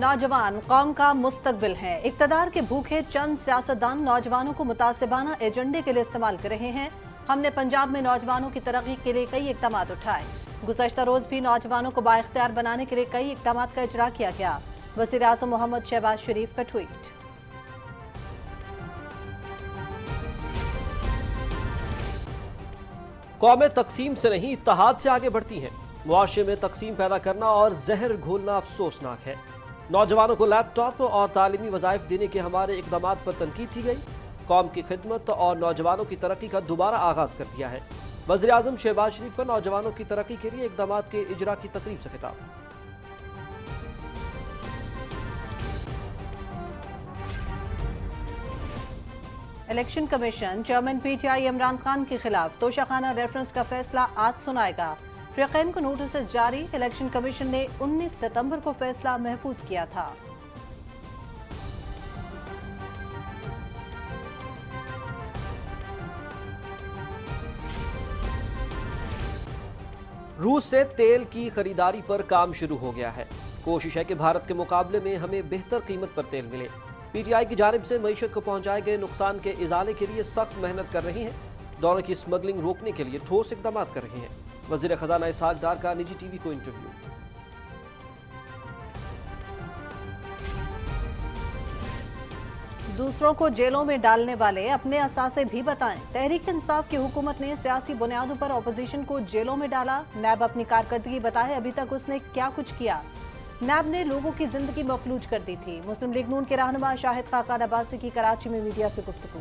नौजवान कौम का मुस्तकबिल हैं। इक़्तिदार के भूखे चंद सियासतदान नौजवानों को मुतासिबाना एजेंडे के लिए इस्तेमाल कर रहे हैं। हमने पंजाब में नौजवानों की तरक्की के लिए कई इक़दाम उठाए। गुज़श्ता रोज भी नौजवानों को बाइख्तियार बनाने के लिए कई इक़दाम का इजरा किया गया। वज़ीर आज़म मोहम्मद शहबाज शरीफ का ट्वीट। कौमें तकसीम से नहीं इत्तेहाद से आगे बढ़ती हैं। मुआशरे में तकसीम पैदा करना और जहर घोलना अफसोसनाक है। नौजवानों को लैपटॉप और तालीमी वज़ाइफ देने के हमारे इक़दाम पर तनकीद की गई। कौम की खिदमत और नौजवानों की तरक्की का दोबारा आगाज़ कर दिया है। वज़ीर आज़म शहबाज शरीफ का नौजवानों की तरक्की के लिए इक़दाम के इजरा की तकरीब से खिताब। Election commission chairman PTI Imran Khan के खिलाफ तोशाखाना रेफरेंस का फैसला आज सुनाएगा। फ़रीक़ैन को नोटिस जारी। इलेक्शन कमीशन ने 19 सितंबर को फैसला महफूज किया था। रूस से तेल की खरीदारी पर काम शुरू हो गया है। कोशिश है कि भारत के मुकाबले में हमें बेहतर कीमत पर तेल मिले। पीटीआई की जानिब से मईशत को पहुंचाए गए नुकसान के इजाले के लिए सख्त मेहनत कर रही है। डॉलर की स्मगलिंग रोकने के लिए ठोस इक़दाम कर रही हैं। वज़ीर ख़ज़ाना इसहाक़ डार का निजी टीवी को इंटरव्यू। दूसरों को जेलों में डालने वाले अपने असासे भी बताएं। तहरीक इंसाफ की हुकूमत ने सियासी बुनियादों पर अपोजिशन को जेलों में डाला। नैब अपनी कारकर्दगी बताए अभी तक उसने क्या कुछ किया। नैब ने लोगों की जिंदगी मफलूज कर दी थी। मुस्लिम लीग नून के रहनुमा शाहिद खाकान अब्बासी की कराची में मीडिया से गुफ्तगू।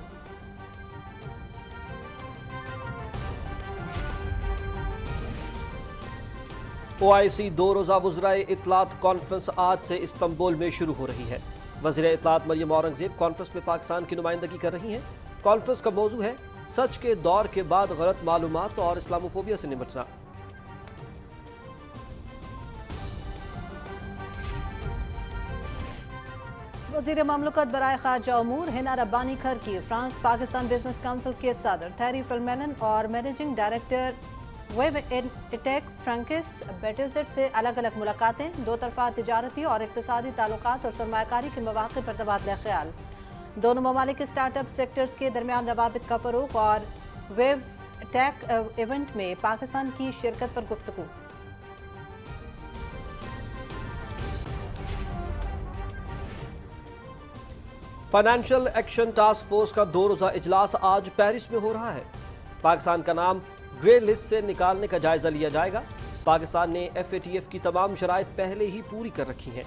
OIC 2 रोज़ा वुज़राए इत्तलात कॉन्फ्रेंस आज से इस्तांबुल में शुरू हो रही है। वज़ीर इत्तलात मरियम औरंगज़ेब कॉन्फ्रेंस में पाकिस्तान की नुमाइंदगी कर रही हैं। कॉन्फ्रेंस का मौजू है सच के दौर के बाद गलत मालूमात और इस्लामोफोबिया से निपटना। वज़ीर ममलकत बराए खारजा उमूर हिना रब्बानी खर की फ्रांस पाकिस्तान बिजनेस काउंसिल के सदर थैरी फिल्मेलन और मैनेजिंग डायरेक्टर वेब इटेक फ्रैंकिस बेटेजेट से अलग अलग मुलाकातें। दो तरफा तिजारती और इक़्तिसादी ताल्लुकात और सरमायाकारी के मौक़े पर तबादला ख्याल। दोनों ममालिक के स्टार्टअप सेक्टर्स के दरमियान रवाबित का फ़रोग़ और वेब टेक इवेंट में पाकिस्तान की शिरकत पर गुफ्तगू। फाइनेंशियल एक्शन टास्क फोर्स का 2 रोज़ा इजलास आज पेरिस में हो रहा है। पाकिस्तान का नाम ग्रे लिस्ट से निकालने का जायजा लिया जाएगा। पाकिस्तान ने FATF की तमाम शराइत पहले ही पूरी कर रखी हैं।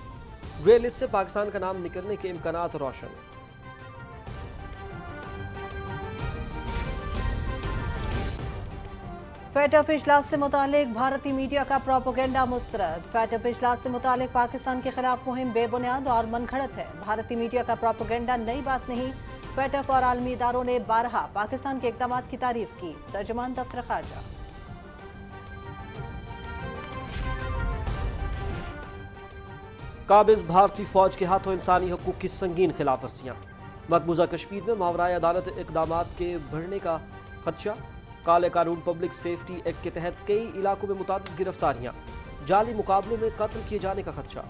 ग्रे लिस्ट से पाकिस्तान का नाम निकलने के इम्कानात रोशन। फैटफ इजलास से मुतालिक भारतीय मीडिया का प्रोपेगेंडा मुस्तरद। फैटफ इजलास से मुतालिक पाकिस्तान के खिलाफ मुहिम बेबुनियाद और मनगढ़ंत है। भारतीय मीडिया का प्रोपेगेंडा नई बात नहीं। फैटफ और आलमी इदारों ने बारहा पाकिस्तान के इक़दाम की तारीफ की। तर्जुमान दफ्तर खारजा। काबिज भारतीय फौज के हाथों इंसानी हकूक़ की संगीन खिलाफवर्जियाँ। मकबूजा कश्मीर में मावराए अदालत इक़दाम के बढ़ने का खदशा। काले कानून पब्लिक सेफ्टी एक्ट के तहत कई इलाकों में मुतादिद गिरफ्तारियां। जाली मुकाबलों में कत्ल किए जाने का खदशा।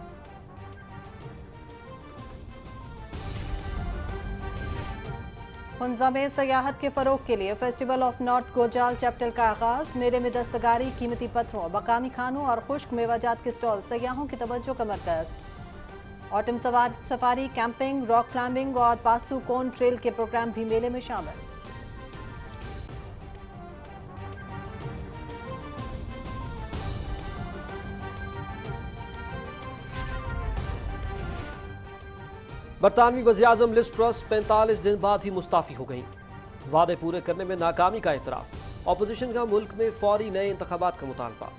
हुंजा में सयाहत के फरोग के लिए फेस्टिवल ऑफ नॉर्थ गोजाल चैप्टर का आगाज। मेले में दस्तकारी, कीमती पत्थरों, मकामी खानों और खुश्क मेवाजात के स्टॉल सयाहों की तवज्जो का मरकज। Autumn safari, camping, rock climbing और पासू कोन ट्रेल के प्रोग्राम भी मेले में शामिल। बरतानवी वज़ीर-ए-आज़म लिज़ ट्रस 45 दिन बाद ही मुस्ताफ़ी हो गईं। वादे पूरे करने में नाकामी का एतराफ़। अपोजिशन का मुल्क में फौरी नए इंतख़ाबात का मुतालबा।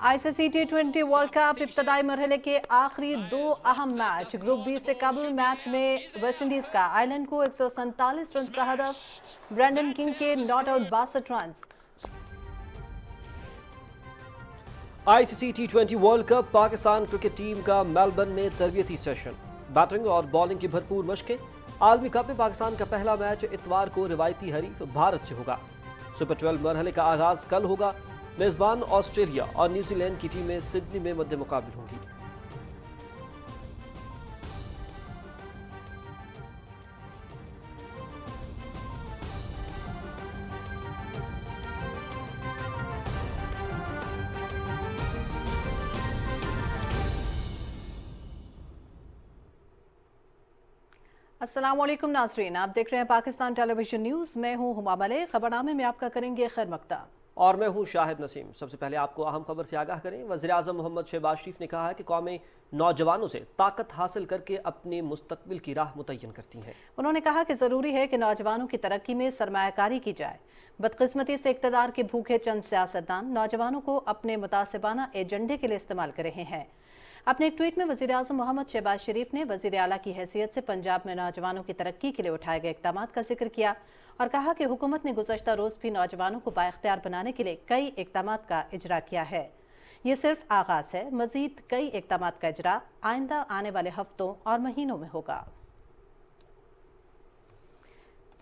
ICC T20 वर्ल्ड कप इब्तदाई मरहले के आखिरी 2 अहम मैच। ग्रुप बी से कबल मैच में वेस्ट इंडीज का आयरलैंड को 147 रन का हदफ। ब्रैंडन किंग के not out 62 run. ICC T20 world cup Pakistan cricket team का मेलबर्न में तरबियती सेशन। बैटिंग और बॉलिंग की भरपूर मशकें। عالمی کپ میں پاکستان کا پہلا میچ اتوار کو روایتی حریف بھارت سے ہوگا۔ سپر 12 مرحلے کا آغاز کل ہوگا۔ میزبان آسٹریلیا اور نیوزی لینڈ کی ٹیمیں سڈنی میں مد مقابل ہوں گی۔ السلام علیکم ناظرین، آپ دیکھ رہے ہیں پاکستان ٹیلی ویژن نیوز۔ میں ہوں ہما ملک۔ خبرنامے میں آپ کا کریں گے خیر مقدم اور میں ہوں شاہد نسیم۔ سب سے پہلے آپ کو اہم خبر سے آگاہ کریں۔ وزیراعظم محمد شہباز شریف نے کہا ہے کہ قومیں نوجوانوں سے طاقت حاصل کر کے اپنے مستقبل کی راہ متعین کرتی ہیں۔ انہوں نے کہا کہ ضروری ہے کہ نوجوانوں کی ترقی میں سرمایہ کاری کی جائے۔ بدقسمتی سے اقتدار کے بھوکے چند سیاستدان نوجوانوں کو اپنے متعصبانہ ایجنڈے کے لیے استعمال کر رہے ہیں۔ اپنے ایک ٹویٹ میں وزیراعظم محمد شہباز شریف نے وزیر اعلیٰ کی حیثیت سے پنجاب میں نوجوانوں کی ترقی کے لیے اٹھائے گئے اقدامات کا ذکر کیا اور کہا کہ حکومت نے گزشتہ روز بھی نوجوانوں کو بااختیار بنانے کے لیے کئی اقدامات کا اجرا کیا ہے۔ یہ صرف آغاز ہے، مزید کئی اقدامات کا اجرا آئندہ آنے والے ہفتوں اور مہینوں میں ہوگا۔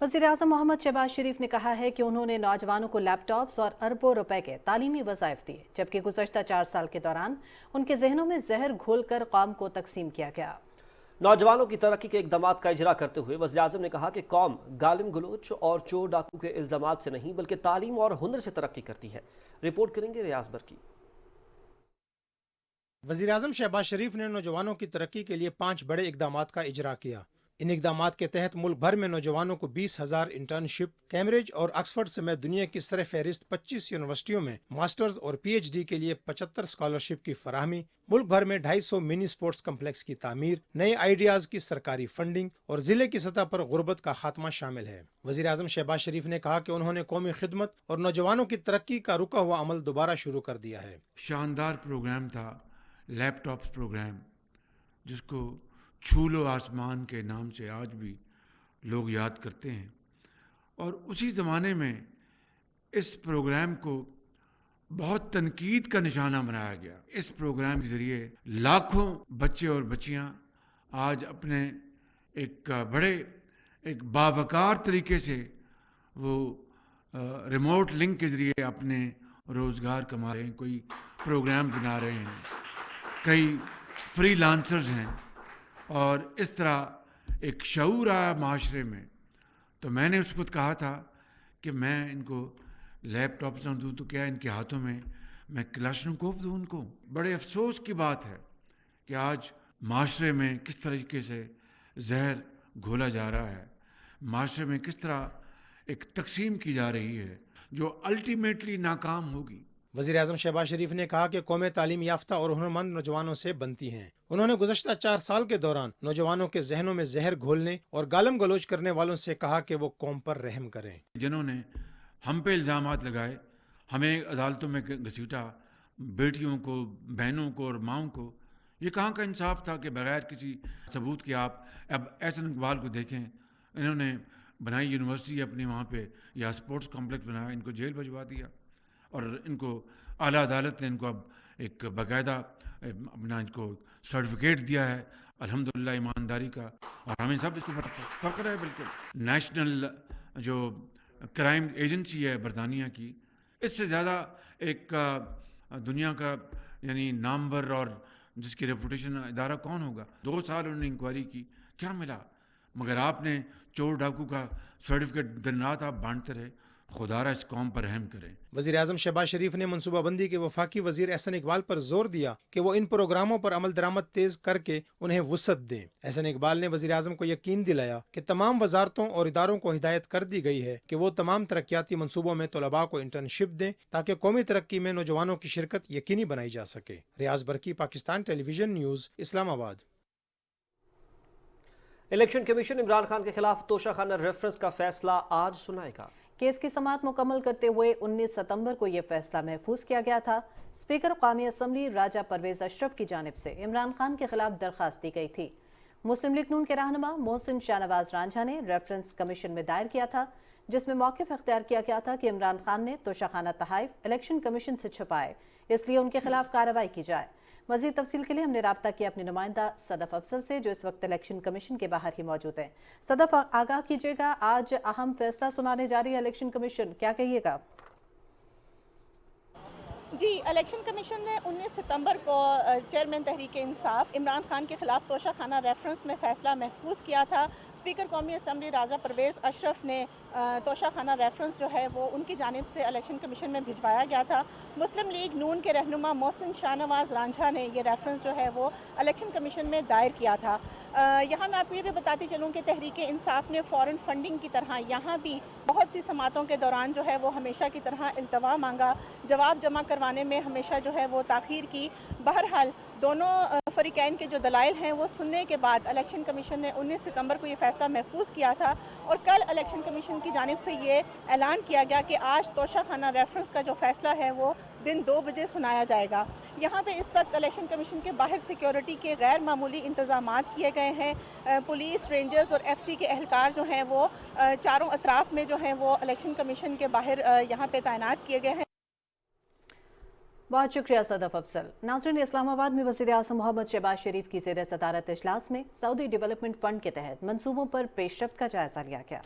وزیراعظم محمد شہباز شریف نے کہا ہے کہ انہوں نے نوجوانوں کو لیپ ٹاپس اور اربوں روپے کے تعلیمی وظائف دیے، جبکہ گزشتہ 4 سال کے دوران ان کے ذہنوں میں زہر گھول کر قوم کو تقسیم کیا گیا۔ نوجوانوں کی ترقی کے اقدامات کا اجرا کرتے ہوئے وزیراعظم نے کہا کہ قوم گالم گلوچ اور چور ڈاکو کے الزامات سے نہیں بلکہ تعلیم اور ہنر سے ترقی کرتی ہے۔ رپورٹ کریں گے ریاض برکی۔ وزیراعظم شہباز شریف نے نوجوانوں کی ترقی کے لیے 5 بڑے اقدامات کا اجرا کیا۔ ان اقدامات کے تحت ملک بھر میں نوجوانوں کو 20,000 انٹرنشپ، کیمبرج اور آکسفورڈ سمیت دنیا کی سر فہرست 25 یونیورسٹیوں میں ماسٹرز اور پی ایچ ڈی کے لیے 75 اسکالرشپ کی فراہمی، ملک بھر میں 250 منی سپورٹس کمپلیکس کی تعمیر، نئے آئیڈیاز کی سرکاری فنڈنگ اور ضلع کی سطح پر غربت کا خاتمہ شامل ہے۔ وزیراعظم شہباز شریف نے کہا کہ انہوں نے قومی خدمت اور نوجوانوں کی ترقی کا رکا ہوا عمل دوبارہ شروع کر دیا ہے۔ شاندار پروگرام تھا لیپ ٹاپس پروگرام، جس کو چھولو آسمان کے نام سے آج بھی لوگ یاد کرتے ہیں، اور اسی زمانے میں اس پروگرام کو بہت تنقید کا نشانہ بنایا گیا۔ اس پروگرام کے ذریعے لاکھوں بچے اور بچیاں آج اپنے ایک باوقار طریقے سے وہ ریموٹ لنک کے ذریعے اپنے روزگار کما رہے ہیں، کوئی پروگرام بنا رہے ہیں، کئی فری لانسرز ہیں، اور اس طرح ایک شعور آیا معاشرے میں۔ تو میں نے اس وقت کہا تھا کہ میں ان کو لیپ ٹاپس نہ دوں تو کیا ان کے ہاتھوں میں کلاشنکوف دوں ان کو۔ بڑے افسوس کی بات ہے کہ آج معاشرے میں کس طریقے سے زہر گھولا جا رہا ہے، معاشرے میں کس طرح ایک تقسیم کی جا رہی ہے جو الٹیمیٹلی ناکام ہوگی۔ وزیراعظم شہباز شریف نے کہا کہ قومیں تعلیم یافتہ اور ہنرمند نوجوانوں سے بنتی ہیں۔ انہوں نے گزشتہ 4 سال کے دوران نوجوانوں کے ذہنوں میں زہر گھولنے اور گالم گلوچ کرنے والوں سے کہا کہ وہ قوم پر رحم کریں۔ جنہوں نے ہم پہ الزامات لگائے، ہمیں عدالتوں میں گھسیٹا، بیٹیوں کو، بہنوں کو اور ماؤں کو، یہ کہاں کا انصاف تھا کہ بغیر کسی ثبوت کے آپ اب احسن اقبال کو دیکھیں، انہوں نے بنائی یونیورسٹی اپنے وہاں پہ یا اسپورٹس کمپلیکس بنایا، ان کو جیل بھجوا دیا، اور ان کو اعلیٰ عدالت نے ان کو اب ایک باقاعدہ اپنا ان کو سرٹیفکیٹ دیا ہے، الحمدللہ ایمانداری کا، اور ہمیں سب اس کو فخر ہے۔ بالکل نیشنل جو کرائم ایجنسی ہے برطانیہ کی، اس سے زیادہ ایک دنیا کا یعنی نامور اور جس کی ریپوٹیشن ادارہ کون ہوگا۔ 2 سال انہوں نے انکوائری کی، کیا ملا؟ مگر آپ نے چور ڈاکو کا سرٹیفکیٹ دن رات آپ بانٹتے رہے۔ خدا را اس قوم پر رحم کریں۔ وزیراعظم شہباز شریف نے منصوبہ بندی کے وفاقی وزیر احسن اقبال پر زور دیا کہ وہ ان پروگراموں پر عمل درآمد تیز کر کے انہیں وسعت دیں۔ احسن اقبال نے وزیراعظم کو یقین دلایا کہ تمام وزارتوں اور اداروں کو ہدایت کر دی گئی ہے کہ وہ تمام ترقیاتی منصوبوں میں طلباء کو انٹرنشپ دیں تاکہ قومی ترقی میں نوجوانوں کی شرکت یقینی بنائی جا سکے۔ ریاض برکی، پاکستان ٹیلی ویژن نیوز، اسلام آباد۔ الیکشن کمیشن عمران خان کے خلاف توشہ خانہ ریفرنس کا فیصلہ آج سنائے گا۔ کیس کی سماعت مکمل کرتے ہوئے 19 ستمبر کو یہ فیصلہ محفوظ کیا گیا تھا۔ اسپیکر قومی اسمبلی راجہ پرویز اشرف کی جانب سے عمران خان کے خلاف درخواست دی گئی تھی۔ مسلم لیگ نون کے رہنما محسن شاہ نواز رانجھا نے ریفرنس کمیشن میں دائر کیا تھا، جس میں موقف اختیار کیا گیا تھا کہ عمران خان نے توشہ خانہ تحائف الیکشن کمیشن سے چھپائے، اس لیے ان کے خلاف کارروائی کی جائے۔ मज़ीद तफसील के लिए हमने रब्ता किया अपने नुमाइंदा सदफ अफजल से, जो इस वक्त इलेक्शन कमीशन के बाहर ही मौजूद हैं। सदफ, आगाह कीजिएगा, आज अहम फैसला सुनाने जा रही है इलेक्शन कमीशन, क्या कहिएगा? जी, इलेक्शन कमीशन ने 19 सितंबर को चेयरमैन तहरीक इंसाफ इमरान खान के खिलाफ तोशा खाना रेफरेंस में फ़ैसला महफूज किया था। स्पीकर कौमी असम्बली राजा परवेज़ अशरफ ने तोशा खाना रेफरेंस जो है वो उनकी जानिब से इलेक्शन कमीशन में भिजवाया गया था। मुस्लिम लीग नून के रहनुमा मोहसिन शाहनवाज रांझा ने ये रेफरेंस जो है वो इलेक्शन कमीशन में दायर किया था। यहाँ मैं आपको ये भी बताती चलूँ कि तहरीक इंसाफ ने फ़ॉरेन फंडिंग की तरह यहाँ भी बहुत सी समातों के दौरान जो है वो हमेशा की तरह इल्तवा मांगा, जवाब जमा करवाने में हमेशा जो है वो ताख़ीर की। बहरहाल दोनों फरीकैन के जो दलाइल हैं वो सुनने के बाद इलेक्शन कमीशन ने 19 सितंबर को ये फ़ैसला महफूज किया था और कल इलेक्शन कमीशन की जानिब से ये ऐलान किया गया कि आज तोशा खाना रेफरेंस का जो फ़ैसला है वो दिन 2 बजे सुनाया जाएगा। यहाँ पे इस वक्त इलेक्शन कमीशन के बाहर सिक्योरिटी के गैर मामूली इंतज़ामात किए गए हैं। पुलिस, रेंजर्स और FC के एहलकार जो हैं वो चारों अतराफ़ में जो हैं वो इलेक्शन कमीशन के बाहर यहाँ पे तैनात किए गए हैं। बहुत शुक्रिया सदफ अफजल। नाज़रीन, इस्लामाबाद में वज़ीर आज़म मोहम्मद शहबाज शरीफ की ज़ेर सदारत इजलास में सऊदी डेवलपमेंट फ़ंड के तहत मंसूबों पर पेशरफ्त का जायज़ा लिया गया।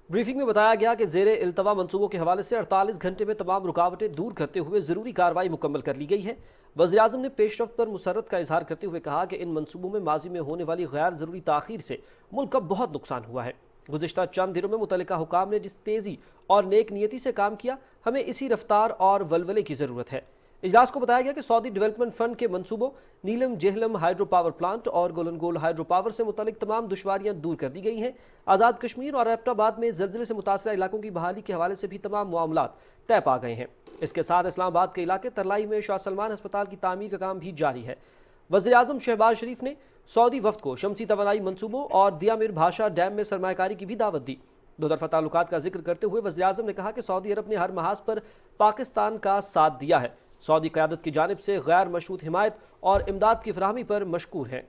ब्रीफिंग में बताया गया कि ज़ेरे इल्तवा मंसूबों के हवाले से 48 घंटे में तमाम रुकावटें दूर करते हुए ज़रूरी कार्रवाई मुकम्मल कर ली गई है। वज़ीर आज़म ने पेशरफ्त पर मुसर्रत का इजहार करते हुए कहा कि इन मंसूबों में माजी में होने वाली गैर ज़रूरी ताख़ीर से मुल्क का बहुत नुकसान हुआ है। गुज़िश्ता चंद दिनों में मुतल्लिका हुकाम ने जिस तेज़ी और नेक नीयती से काम किया, हमें इसी रफ्तार और वलवले की ज़रूरत है। इजलास को बताया गया कि सऊदी डेवलपमेंट फंड के मंसूबों नीलम जेहलम हाइड्रो पावर प्लांट और गोलनगोल हाइड्रो पावर से मुतालिक तमाम दुश्वारियां दूर कर दी गई हैं। आज़ाद कश्मीर और एबटाबाद में ज़लज़ले से मुतासरा इलाकों की बहाली के हवाले से भी तमाम मामलात तय पा गए हैं। इसके साथ इस्लामाबाद के इलाके तरलाई में शाह सलमान अस्पताल की तामीर का काम भी जारी है। वज़ीर आज़म शहबाज शरीफ ने सऊदी वफ्द को शमसी तवानाई मंसूबों और दियामिर भाषा डैम में सरमायाकारी की भी दावत दी। दो तरफा ताल्लुकात का जिक्र करते हुए वज़ीर आज़म ने कहा कि सऊदी अरब ने हर महाज पर पाकिस्तान का साथ दिया है। सऊदी क़यादत की जानिब से गैर मशरूत हिमायत और इमदाद की फराहमी पर मशकूर हैं।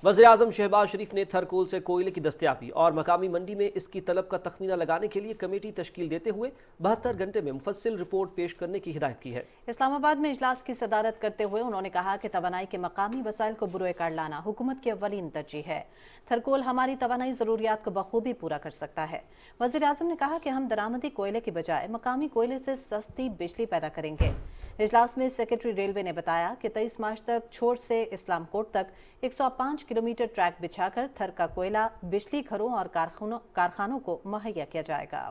वज़ीर आज़म शहबाज शरीफ ने थरकोल से कोयले की दस्तयाबी और मकामी मंडी में इसकी तलब का तखमीना लगाने के लिए कमेटी तश्कील देते हुए 72 घंटे में मुफस्सिल रिपोर्ट पेश करने की हिदायत की है। इस्लामाबाद में इजलास की सदारत करते हुए उन्होंने कहा कि तवानाई के मकामी वसाइल को बुरोए कार लाना हुकूमत की अव्वलीन तरजीह है। थरकोल हमारी तवानाई ज़रूरियात को बखूबी पूरा कर सकता है। वज़ीर आज़म ने कहा कि हम दरामदी कोयले की बजाय मकामी कोयले से सस्ती बिजली पैदा करेंगे। इजलास में सेक्रेटरी रेलवे ने बताया कि 23 मार्च तक छोड़ से इस्लाम कोट तक 105 किलोमीटर ट्रैक बिछाकर थर का कोयला बिजली घरों और कारखानों को मुहैया किया जाएगा।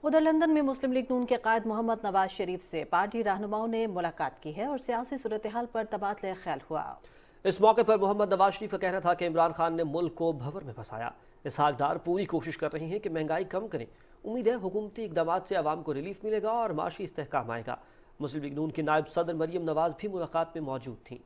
उधर लंदन में मुस्लिम लीग नून के कायद मोहम्मद नवाज शरीफ से पार्टी रहनुमाओं ने मुलाकात की है और सियासी सूरत हाल पर तबादला ख्याल हुआ। इस मौके पर मोहम्मद नवाज शरीफ का कहना था कि इमरान खान ने मुल्क को भंवर में फंसाया। इसहाक डार पूरी कोशिश कर रही हैं कि महंगाई कम करें। उम्मीद है हुकूमती इक़दामात से आवाम को रिलीफ मिलेगा और माशी इस्तेहकाम आएगा। मुस्लिम लीग नून की नायब सदर मरियम नवाज भी मुलाकात में मौजूद थीं।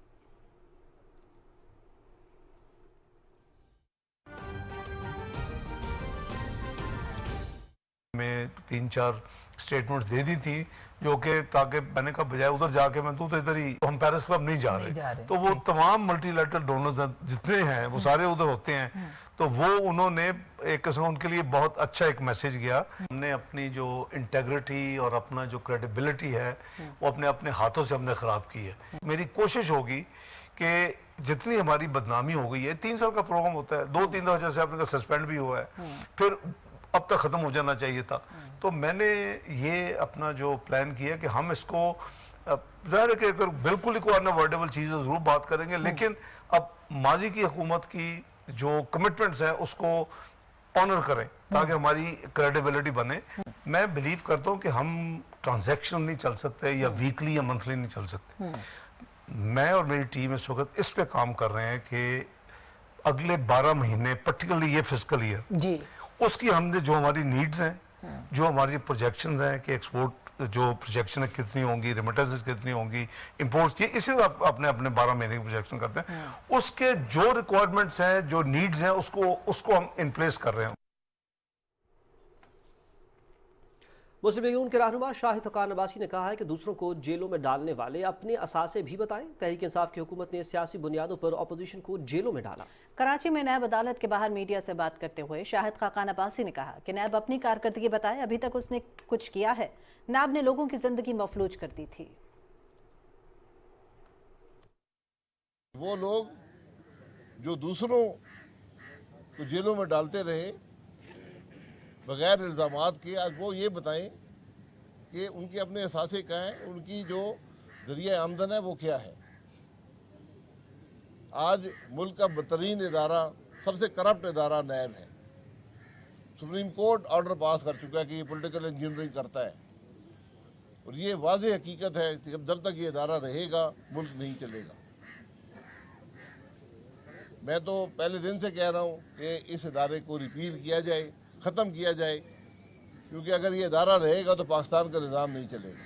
में 3-4 स्टेटमेंट्स दे दी थी जो कि ताकि मैंने कहा बजाय उधर जाके मैं तो इधर ही, हम पेरिस क्लब नहीं जा रहे। तो वो तमाम मल्टीलैटरल डोनर्स जितने हैं वो सारे उधर होते हैं। तो वो उन्होंने एक किस्म उनके लिए बहुत अच्छा एक मैसेज गया। हमने अपनी जो इंटेग्रिटी और अपना जो क्रेडिबिलिटी है वो अपने अपने हाथों से हमने ख़राब की है। मेरी कोशिश होगी कि जितनी हमारी बदनामी हो गई है, 3 साल का प्रोग्राम होता है, 2-3 दफ़ा जैसे आपने कहा सस्पेंड भी हुआ है, फिर अब तक ख़त्म हो जाना चाहिए था। तो मैंने ये अपना जो प्लान किया कि हम इसको ज़ाहिर है कि अगर बिल्कुल ही कोई अनअवॉइडेबल चीज़ें ज़रूर बात करेंगे, लेकिन अब माजी की हुकूमत की जो कमिटमेंट्स हैं उसको ऑनर करें ताकि हमारी क्रेडिबिलिटी बने। मैं बिलीव करता हूँ कि हम ट्रांजैक्शनल नहीं चल सकते या वीकली या मंथली नहीं चल सकते। मैं और मेरी टीम इस वक्त इस पे काम कर रहे हैं कि अगले 12 महीने पर्टिकुलरली ये फिस्कल ईयर जी उसकी हमने जो हमारी नीड्स हैं, जो हमारी प्रोजेक्शंस हैं कि एक्सपोर्ट जो प्रोजेक्शन है कितनी होंगी, रेमिटेंसेस कितनी होंगी, इंपोर्ट्स की, इसी तरह अपने अपने 12 महीने की प्रोजेक्शन करते हैं। उसके जो रिक्वायरमेंट्स हैं, जो नीड्स हैं, उसको हम इन प्लेस कर रहे हैं। مسلم لیگ نون کے رہنما شاہد حقان عباسی نے کہا ہے کہ دوسروں کو جیلوں میں ڈالنے والے اپنے اثاثے بھی بتائیں۔ تحریک انصاف کی حکومت نے سیاسی بنیادوں پر اپوزیشن کو جیلوں میں ڈالا۔ کراچی میں نیب عدالت کے باہر میڈیا سے بات کرتے ہوئے شاہد خاقان عباسی نے کہا کہ نیب اپنی کارکردگی بتائے، ابھی تک اس نے کچھ کیا ہے؟ نیب نے لوگوں کی زندگی مفلوج کر دی تھی۔ وہ لوگ جو دوسروں کو جیلوں میں ڈالتے رہے بغیر الزامات کے، آج وہ یہ بتائیں کہ ان کے اپنے اثاثے کیا ہیں، ان کی جو ذریعہ آمدن ہے وہ کیا ہے۔ آج ملک کا بدترین ادارہ، سب سے کرپٹ ادارہ نیب ہے۔ سپریم کورٹ آرڈر پاس کر چکا ہے کہ یہ پولیٹیکل انجینئرنگ کرتا ہے، اور یہ واضح حقیقت ہے کہ جب تک یہ ادارہ رہے گا ملک نہیں چلے گا۔ میں تو پہلے دن سے کہہ رہا ہوں کہ اس ادارے کو ریپیل کیا جائے، ختم کیا جائے، کیونکہ اگر یہ ادارہ رہے گا تو پاکستان کا نظام نہیں چلے گا۔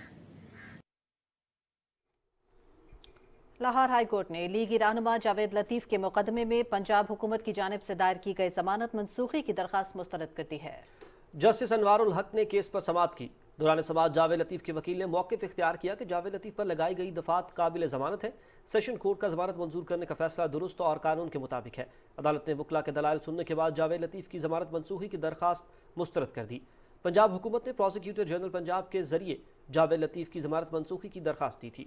لاہور ہائی کورٹ نے لیگی رہنما جاوید لطیف کے مقدمے میں پنجاب حکومت کی جانب سے دائر کی گئی ضمانت منسوخی کی درخواست مسترد کر دی ہے۔ جسٹس انوار الحق نے کیس پر سماعت کی۔ دوران سماعت جاوید لطیف کے وکیل نے موقف اختیار کیا کہ جاوید لطیف پر لگائی گئی دفعات قابل ضمانت ہے۔ سیشن کورٹ کا ضمانت منظور کرنے کا فیصلہ درست اور قانون کے مطابق ہے۔ عدالت نے وکلا کے دلائل سننے کے بعد جاوید لطیف کی ضمانت منسوخی کی درخواست مسترد کر دی۔ پنجاب حکومت نے پروسیکیوٹر جنرل پنجاب کے ذریعے جاوید لطیف کی ضمانت منسوخی کی درخواست دی تھی۔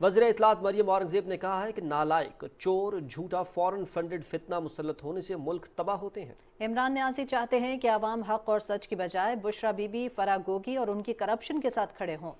وزیر اطلاعات مریم اورنگزیب نے کہا ہے کہ نالائق، چور، جھوٹا، فورن فنڈڈ فتنہ مسلط ہونے سے ملک تباہ ہوتے ہیں۔ عمران نیازی چاہتے ہیں کہ عوام حق اور سچ کی بجائے بشرا بی بی، فرح گوگی اور ان کی کرپشن کے ساتھ کھڑے ہوں۔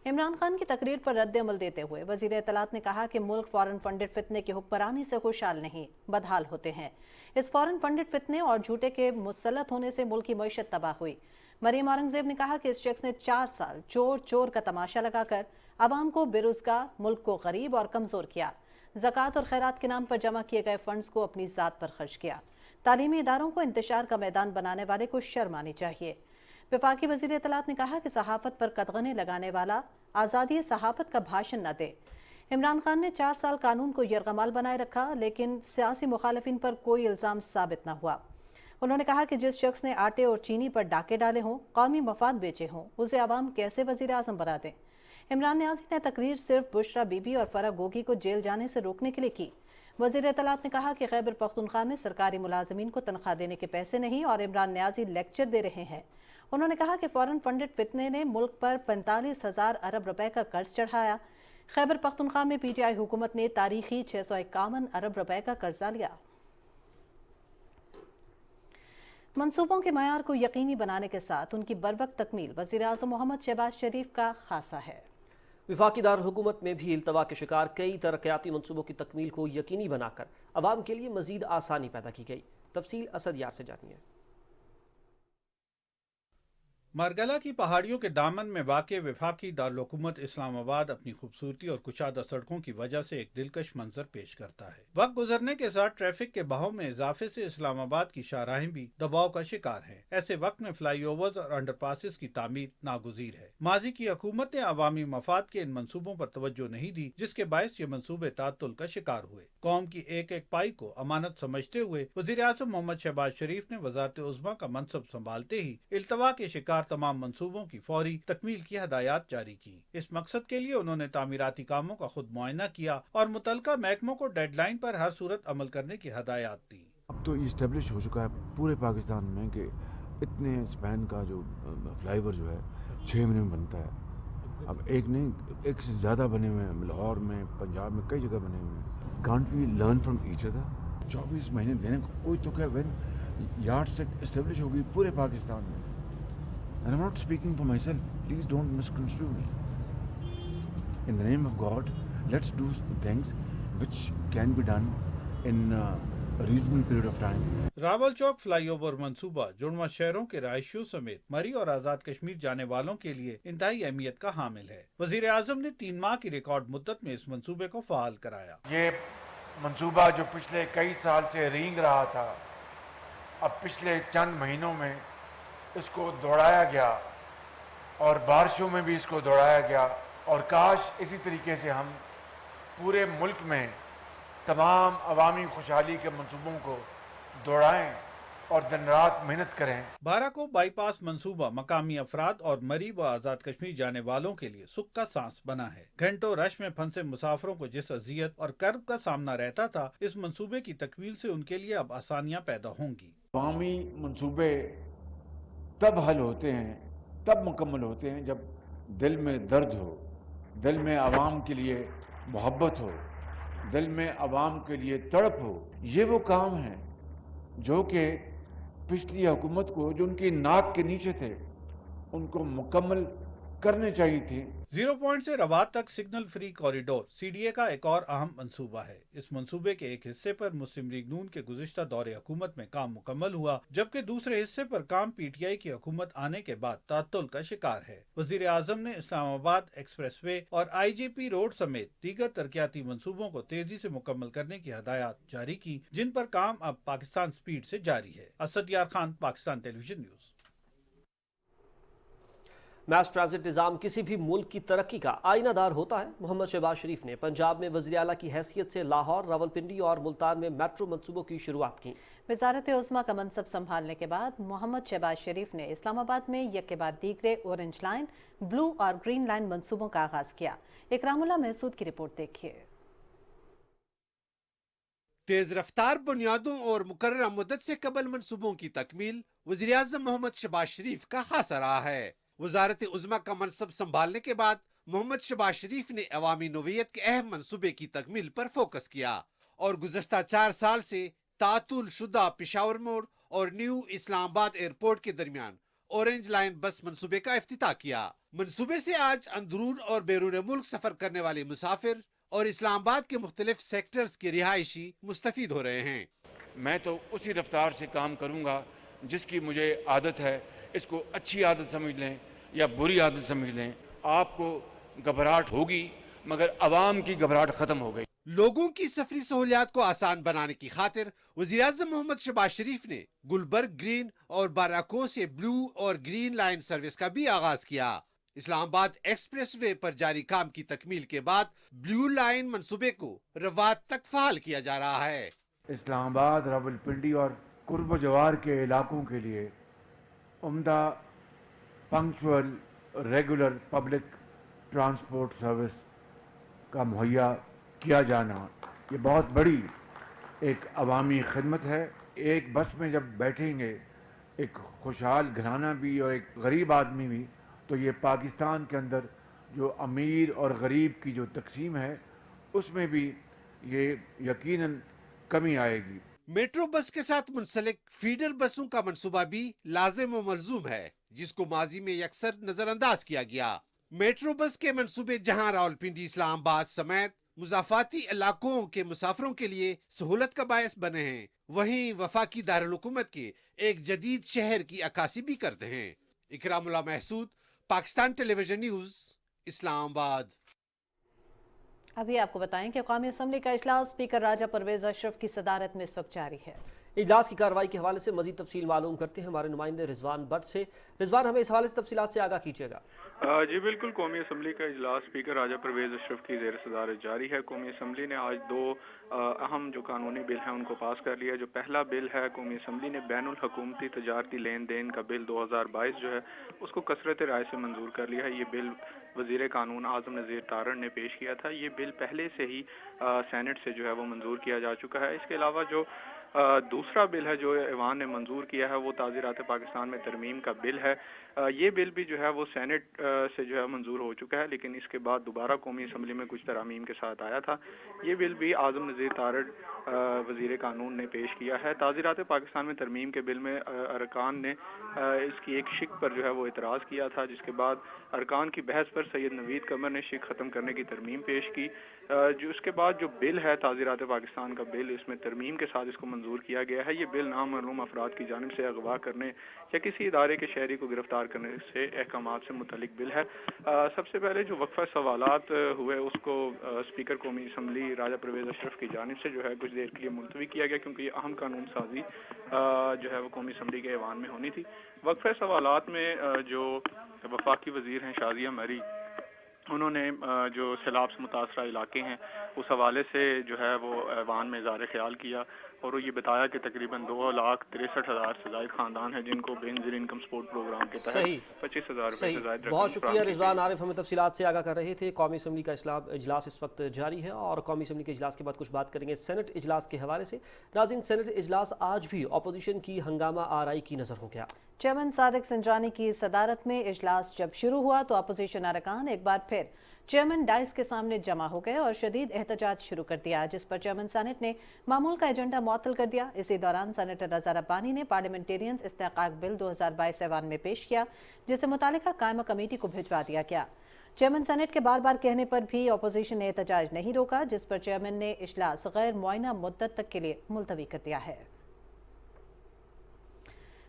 عمران خان کی تقریر پر رد عمل دیتے ہوئے وزیر اطلاعات نے کہا کہ ملک فورن فنڈڈ فتنے کی حکمرانی سے خوشحال نہیں، بدحال ہوتے ہیں۔ اس فورن فنڈڈ فتنے اور جھوٹے کے مسلط ہونے سے ملک کی معیشت تباہ ہوئی۔ مریم اورنگزیب نے کہا کہ اس شخص نے 4 سال چور کا تماشا لگا کر عوام کو بے روزگار، ملک کو غریب اور کمزور کیا۔ زکوٰۃ اور خیرات کے نام پر جمع کیے گئے فنڈز کو اپنی ذات پر خرچ کیا۔ تعلیمی اداروں کو انتشار کا میدان بنانے والے کو شرم آنی چاہیے۔ وفاقی وزیر اطلاعات نے کہا کہ صحافت پر قدغنیں لگانے والا آزادی صحافت کا بھاشن نہ دے۔ عمران خان نے 4 سال قانون کو یرغمال بنائے رکھا، لیکن سیاسی مخالفین پر کوئی الزام ثابت نہ ہوا۔ انہوں نے کہا کہ جس شخص نے آٹے اور چینی پر ڈاکے ڈالے ہوں، قومی مفاد بیچے ہوں، اسے عوام کیسے وزیر اعظم بنا دیں۔ عمران نیازی نے تقریر صرف بشرا بی بی اور فرح گوگی کو جیل جانے سے روکنے کے لیے کی۔ وزیر اطلاعات نے کہا کہ خیبر پختونخوا میں سرکاری ملازمین کو تنخواہ دینے کے پیسے نہیں اور عمران نیازی لیکچر دے رہے ہیں۔ انہوں نے کہا کہ فورن فنڈڈ فتنے نے ملک پر 45,000 ارب روپے کا قرض چڑھایا۔ خیبر پختونخوا میں پی ٹی آئی حکومت نے تاریخی 651 ارب روپے کا قرضہ لیا۔ منصوبوں کے معیار کو یقینی بنانے کے ساتھ ان کی بروقت تکمیل وزیر اعظم محمد شہباز شریف کا خاصہ ہے۔ وفاقی دارالحکومت میں بھی التوا کے شکار کئی ترقیاتی منصوبوں کی تکمیل کو یقینی بنا کر عوام کے لیے مزید آسانی پیدا کی گئی۔ تفصیل اسد یار سے جانیے۔ مارگلہ کی پہاڑیوں کے دامن میں واقع وفاقی دارالحکومت اسلام آباد اپنی خوبصورتی اور کشادہ سڑکوں کی وجہ سے ایک دلکش منظر پیش کرتا ہے۔ وقت گزرنے کے ساتھ ٹریفک کے بہاؤ میں اضافے سے اسلام آباد کی شاہراہیں بھی دباؤ کا شکار ہیں۔ ایسے وقت میں فلائی اوورز اور انڈر پاسز کی تعمیر ناگزیر ہے۔ ماضی کی حکومت نے عوامی مفاد کے ان منصوبوں پر توجہ نہیں دی، جس کے باعث یہ منصوبے تعطل کا شکار ہوئے۔ قوم کی ایک ایک پائی کو امانت سمجھتے ہوئے وزیر اعظم محمد شہباز شریف نے وزارت عظمیٰ کا منصب سنبھالتے ہی التوا کے شکار تمام منصوبوں کی فوری تکمیل کی ہدایات جاری کی۔ اس مقصد کے لیے انہوں نے تعمیراتی کاموں کا خود معائنہ کیا اور متعلقہ محکموں کو ڈیڈ لائن پر ہر صورت عمل کرنے کی ہدایات دی۔ اب تو یہ اسٹیبلش ہو چکا ہے پورے پاکستان میں کہ اتنے اسپین کا جو فلائی اوور جو ہے 6 مہینے میں بنتا ہے۔ اب ایک نہیں، ایک سے زیادہ بنے ہوئے ہیں، لاہور میں، پنجاب میں، کئی جگہ بنے ہوئے ہیں۔ Can't we learn from each other? 24 مہینے دینے کو کوئی تو کہ وین یارڈ اسٹک اسٹیبلش ہوگی پورے پاکستان میں۔ And I'm not speaking for myself. Please don't misconstrue me. In the name of God, let's do things which can be done in a reasonable period of time. Rawal Chowk fly over منصوبہ جڑواں شہروں کے رہائشیوں سمیت مری اور آزاد کشمیر جانے والوں کے لیے انتہائی اہمیت کا حامل ہے۔ وزیر اعظم نے 3 ماہ کی ریکارڈ مدت میں اس منصوبے کو فعال کرایا۔ یہ منصوبہ جو پچھلے کئی سال سے رینگ رہا تھا، اب پچھلے چند مہینوں میں اس کو دوڑایا گیا اور بارشوں میں بھی اس کو دوڑایا گیا، اور کاش اسی طریقے سے ہم پورے ملک میں تمام عوامی خوشحالی کے منصوبوں کو دوڑائیں और दिन रात मेहनत करें। बाराको बाईपास मंसूबा मकामी अफराद और मरी व आजाद कश्मीर जाने वालों के लिए सुख का सांस बना है। घंटों रश में फंसे मुसाफिरों को जिस अजियत और कर्ब का सामना रहता था, इस मंसूबे की तकमील से उनके लिए अब आसानियां पैदा होंगी। अवामी मंसूबे तब हल होते हैं, तब मुकम्मल होते हैं जब दिल में दर्द हो, दिल में आवाम के लिए मोहब्बत हो, दिल में आवाम के लिए तड़प हो। ये वो काम है जो कि पिछली हुकूमत को, जो उनकी नाक के नीचे थे, उनको मुकम्मल करने चाहिए थी। जीरो पॉइंट से रवात तक सिग्नल फ्री कॉरिडोर सीडीए का एक और अहम मंसूबा है। इस मंसूबे के एक हिस्से पर मुस्लिम लीग नून के गुज़िश्ता दौरे हुकूमत में काम मुकम्मल हुआ, जबकि दूसरे हिस्से पर काम पीटीआई की हुकूमत आने के बाद तातुल का शिकार है। वज़ीर आज़म ने इस्लामाबाद एक्सप्रेसवे और IGP रोड समेत दीगर तरक्याती मंसूबों को तेजी से मुकम्मल करने की हदायत जारी की, जिन पर काम अब पाकिस्तान स्पीड से जारी है। Asad Yar Khan, Pakistan television news. Mass transit निज़ाम किसी भी मुल्क की तरक्की का आईनादार होता है। मोहम्मद शहबाज शरीफ ने पंजाब में वज़ीर आला की हैसियत से लाहौर, रावलपिंडी और मुल्तान में मेट्रो मंसूबों की शुरुआत की। वज़ारत उज़्मा का मनसब संभालने के बाद मोहम्मद शहबाज शरीफ ने इस्लामाबाद में यक के बाद दीगरे ऑरेंज लाइन, ब्लू और ग्रीन लाइन मंसूबों का आगाज किया। इकरामुल्लाह महसूद की रिपोर्ट देखिए। तेज रफ्तार बुनियादों और मुकर्रर मुद्दत से कबल मंसूबों की तकमील वज़ीर आज़म मोहम्मद शहबाज शरीफ का खासा रहा है। वज़ारत उज़्मा का मनसब संभालने के बाद मोहम्मद शहबाज शरीफ ने अवामी नोवियत के अहम मंसूबे की तकमील पर फोकस किया और गुज़श्ता 4 साल से तातुल शुदा पिशावर मोड़ और न्यू इस्लामाबाद एयरपोर्ट के दरमियान ऑरेंज लाइन बस मंसूबे का इफ्तिताह किया। मंसूबे से आज अंदरून और बैरून मुल्क सफर करने वाले मुसाफिर और इस्लामाबाद के मुख्तलिफ सेक्टर्स के रिहायशी मुस्तफीद हो रहे हैं। मैं तो उसी रफ्तार से काम करूंगा जिसकी मुझे आदत है। इसको अच्छी आदत समझ लें या बुरी आदत समझ लें, आपको घबराहट होगी मगर अवाम की घबराहट खत्म हो गई। लोगों की सफरी सहूलियात को आसान बनाने की खातिर वज़ीर आज़म मोहम्मद शहबाज शरीफ ने गुलबर्ग ग्रीन और बाराको से ब्लू और ग्रीन लाइन सर्विस का भी आगाज किया। इस्लामाबाद एक्सप्रेसवे पर जारी काम की तकमील के बाद ब्लू लाइन मंसूबे को रवात तक फहाल किया जा रहा है। इस्लामाबाद, रावलपिंडी और कुर्ब जवार के इलाकों के लिए उम्दा punctual regular public transport service का मुहैया किया जाना ये बहुत बड़ी एक अवामी खिदमत है। एक बस में जब बैठेंगे एक खुशहाल घराना भी और एक गरीब आदमी भी, तो ये पाकिस्तान के अंदर जो अमीर और गरीब की जो तकसीम है उसमें भी ये यकीनन कमी आएगी। मेट्रो बस के साथ मुंसलिक फीडर बसों का मंसूबा भी लाजिम व मलजूम है, जिसको माजी में अक्सर नजरअंदाज किया गया। मेट्रो बस के मंसूबे जहां रावलपिंडी, इस्लामाबाद समेत मुजाफाती इलाकों के मुसाफिरों के लिए सहूलत का बायस बने हैं, वहीं वफाकी दारुल हुकूमत के एक जदीद शहर की अक्कासी भी करते हैं। Ikramullah Mehsud, Pakistan television news, Islamabad. अभी आपको बताएं कि कौमी असम्बली का इजलास स्पीकर राजा परवेज अशरफ की सदारत में इस वक्त जारी है। इजलास की कार्रवाई के हवाले से मजीद तफसील मालूम करते हैं हमारे नुमाइंदे रिजवान बट से। रिजवान, हमें इस हवाले से तफसीलात से आगाह कीजिएगा। जी बिल्कुल, कौमी असम्बली का इजलास स्पीकर राजा परवेज अशरफ की ज़ेर सदारत जारी है। कौमी असम्बली ने आज 2 अहम जो कानूनी बिल हैं उनको पास कर लिया। जो पहला बिल है, कौमी असम्बली ने बैनुल हुकूमती तजारती लेन देन का बिल 2022 जो है उसको कसरत राय से मंजूर कर लिया है। ये बिल वज़ीर कानून आज़म नज़ीर तारण ने पेश किया था। ये बिल पहले से ही सेनेट से जो है वो मंजूर किया जा चुका है। इसके अलावा जो दूसरा बिल है जो ऐवान ने मंजूर किया है वो ताज़ीरात पाकिस्तान में तरमीम का बिल है। ये बिल भी जो है वो सेनेट से जो है मंजूर हो चुका है, लेकिन इसके बाद दोबारा कौमी असम्बली में कुछ तरामीम के साथ आया था। ये बिल भी आज़म नज़ीर तारण वज़ीर कानून ने पेश किया है। ताज़ीरात पाकिस्तान में तरमीम के बिल में अरकान ने इसकी एक शिक पर जो है वो एतराज़ किया था, जिसके बाद अरकान की बहस पर सैयद नवीद कमर ने शिक ख़त्म करने की तरमीम पेश की। जो उसके बाद जो बिल है ताज़ीरात पाकिस्तान का बिल, इसमें तरमीम के साथ इसको मंजूर किया गया है। ये बिल नामालूम अफराद की जानिब से अगवा करने या किसी इदारे के शहरी को गिरफ्तार करने से अहकामात से मुतलिक बिल है। सबसे पहले जो वक्फा सवालात हुए उसको स्पीकर कौमी असम्बली राजा परवेज अशरफ की जानिब से जो है कुछ देर के लिए मुलतवी किया गया, क्योंकि ये अहम कानून साजी जो है वो कौमी असम्बली के ऐवान में होनी थी। वक्फा सवालात में जो वफाकी वज़ीर हैं शाजिया मरी, उन्होंने जो सैलाब से मुतासरा इलाके हैं उस हवाले से जो है वो ऐवान में इज़हार ख्याल किया। اور وہ یہ بتایا کہ تقریباً 2,63,000 سے زائد خاندان ہیں جن کو بے نظیر انکم سپورٹ پروگرام کے تحت 25,000 روپے سے زائد رقم بہت شکریہ فراہم کی رضوان عارف، ہمیں تفصیلات سے آگاہ کر رہے تھے۔ قومی اسمبلی کا اجلاس اس وقت جاری ہے اور قومی اسمبلی کے اجلاس کے بعد کچھ بات کریں گے سینٹ اجلاس کے حوالے سے۔ ناظرین، سینٹ اجلاس آج بھی اپوزیشن کی ہنگامہ آرائی کی نظر ہو گیا۔ چیئرمین صادق سنجرانی کی صدارت میں اجلاس جب شروع ہوا تو اپوزیشن ارکان ایک بار پھر چیئرمین ڈائس کے سامنے جمع ہو گئے اور شدید احتجاج شروع کر دیا، جس پر چیئرمین سینٹ نے معمول کا ایجنڈا معطل کر دیا۔ اسی دوران سینیٹر رضا ربانی نے پارلیمنٹیرینز استحقاق بل 2022 ایوان میں پیش کیا، جسے متعلقہ قائمہ کمیٹی کو بھجوا دیا گیا۔ چیئرمین سینٹ کے بار بار کہنے پر بھی اپوزیشن نے احتجاج نہیں روکا، جس پر چیئرمین نے اجلاس غیر معینہ مدت تک کے لیے ملتوی کر دیا ہے۔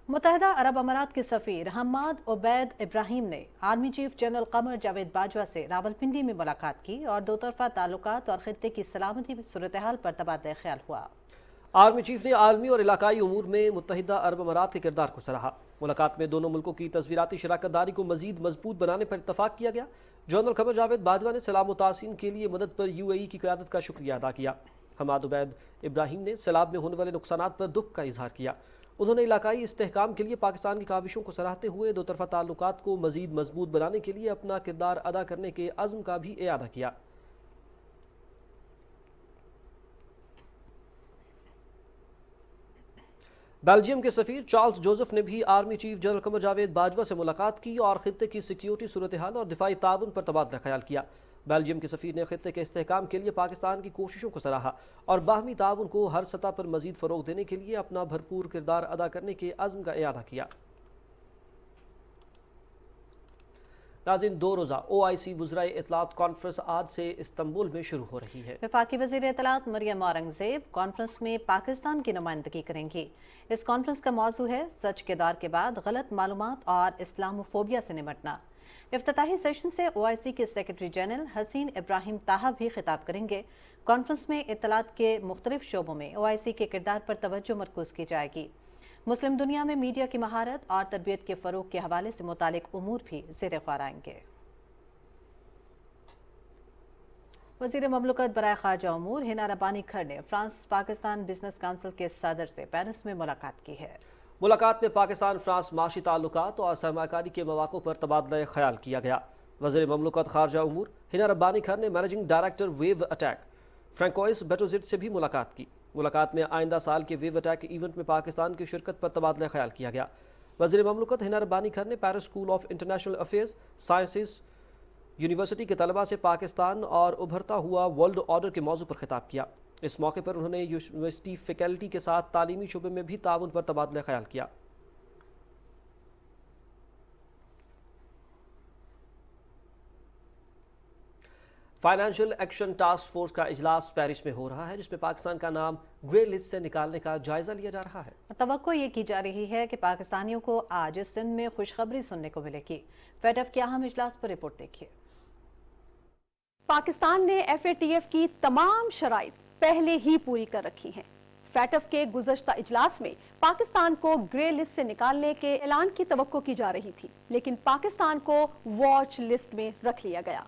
متحدہ عرب امارات کے سفیر حماد عبید ابراہیم نے army chief general Qamar Javed Bajwa سے راولپنڈی میں ملاقات کی اور دو طرفہ تعلقات اور خطے کی سلامتی صورتحال پر تبادلہ خیال ہوا۔ آرمی چیف نے عالمی اور علاقائی امور میں متحدہ عرب امارات کے کردار کو سراہا۔ ملاقات میں دونوں ملکوں کی تصویراتی شراکت داری کو مزید مضبوط بنانے پر اتفاق کیا گیا۔ جنرل قمر جاوید باجوہ نے سلام و تحسین کے لیے مدد پر UAE کی قیادت کا شکریہ ادا کیا۔ حماد عبید ابراہیم نے سیلاب میں ہونے والے نقصانات پر دکھ کا اظہار کیا۔ انہوں نے علاقائی استحکام کے لیے پاکستان کی کاوشوں کو سراہتے ہوئے دو طرفہ تعلقات کو مزید مضبوط بنانے کے لیے اپنا کردار ادا کرنے کے عزم کا بھی اعادہ کیا۔ بیلجیم کے سفیر چارلز جوزف نے بھی army chief general Qamar Javed Bajwa سے ملاقات کی اور خطے کی سیکیورٹی صورتحال اور دفاعی تعاون پر تبادلہ خیال کیا۔ بیلجیم کے سفیر نے خطے کے استحکام کے لیے پاکستان کی کوششوں کو سراہا اور باہمی تعاون کو ہر سطح پر مزید فروغ دینے کے لیے اپنا بھرپور کردار ادا کرنے کے عزم کا اعادہ کیا۔ ناظرین، 2 روزہ OIC وزرائے اطلاعات کانفرنس آج سے استنبول میں شروع ہو رہی ہے۔ وفاقی وزیر اطلاعات مریم اورنگزیب کانفرنس میں پاکستان کی نمائندگی کریں گی۔ اس کانفرنس کا موضوع ہے سچ کے دور کے بعد غلط معلومات اور اسلاموفوبیا سے نمٹنا۔ افتتاحی سیشن سے OIC کے سیکرٹری جنرل حسین ابراہیم طاہا بھی خطاب کریں گے۔ کانفرنس میں اطلاعات کے مختلف شعبوں میں OIC کے کردار پر توجہ مرکوز کی جائے گی۔ مسلم دنیا میں میڈیا کی مہارت اور تربیت کے فروغ کے حوالے سے متعلق امور بھی زیر غور آئیں گے۔ وزیر مملکت برائے خارجہ امور ہنا ربانی کھر نے فرانس پاکستان بزنس کونسل کے صدر سے پیرس میں ملاقات کی ہے۔ ملاقات میں پاکستان فرانس معاشی تعلقات اور سرمایہ کاری کے مواقع پر تبادلہ خیال کیا گیا۔ وزیر مملکت خارجہ امور ہنا ربانی کھر نے مینیجنگ ڈائریکٹر ویو اٹیک فرینکوئس بیٹوزٹ سے بھی ملاقات کی۔ ملاقات میں آئندہ سال کے ویو اٹیک ایونٹ میں پاکستان کی شرکت پر تبادلہ خیال کیا گیا۔ وزیر مملکت ہنا ربانی کھر نے Paris school of international affairs sciences university کے طلباء سے پاکستان اور ابھرتا ہوا ورلڈ آرڈر کے موضوع پر خطاب کیا۔ اس موقع پر انہوں نے یونیورسٹی فیکلٹی کے ساتھ تعلیمی شعبے میں بھی تعاون پر تبادلہ خیال کیا۔ فائنینشیل ایکشن ٹاسک فورس کا اجلاس پیرس میں ہو رہا ہے، جس میں پاکستان کا نام گرے لسٹ سے نکالنے کا جائزہ لیا جا رہا ہے۔ توقع یہ کی جا رہی ہے کہ پاکستانیوں کو آج اس دن میں خوشخبری سننے کو ملے گی۔ FATF کے اہم اجلاس پر رپورٹ دیکھیے۔ پاکستان نے FATF کی تمام شرائط پہلے ہی پوری کر رکھی ہیں۔ FATF کے گزشتہ اجلاس میں پاکستان کو گرے لسٹ سے نکالنے کے اعلان کی توقع کی جا رہی تھی، لیکن پاکستان کو واچ لسٹ میں رکھ لیا گیا۔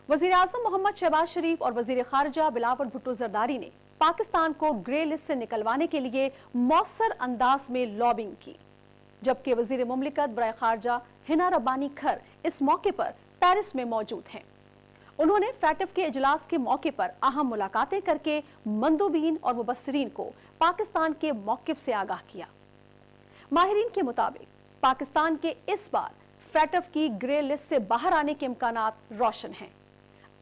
وزیر اعظم محمد شہباز شریف اور وزیر خارجہ بلاول بھٹو زرداری نے پاکستان کو گرے لسٹ سے نکلوانے کے لیے مؤثر انداز میں لابنگ کی، جبکہ وزیر مملکت برائے خارجہ ہنا ربانی کھر اس موقع پر پیرس میں موجود ہیں۔ انہوں نے FATF کے اجلاس کے موقع پر اہم ملاقاتیں کر کے مندوبین اور مبصرین کو پاکستان کے موقف سے آگاہ کیا۔ ماہرین کے مطابق پاکستان کے اس بار FATF کی گرے لسٹ سے باہر آنے کے امکانات روشن ہیں۔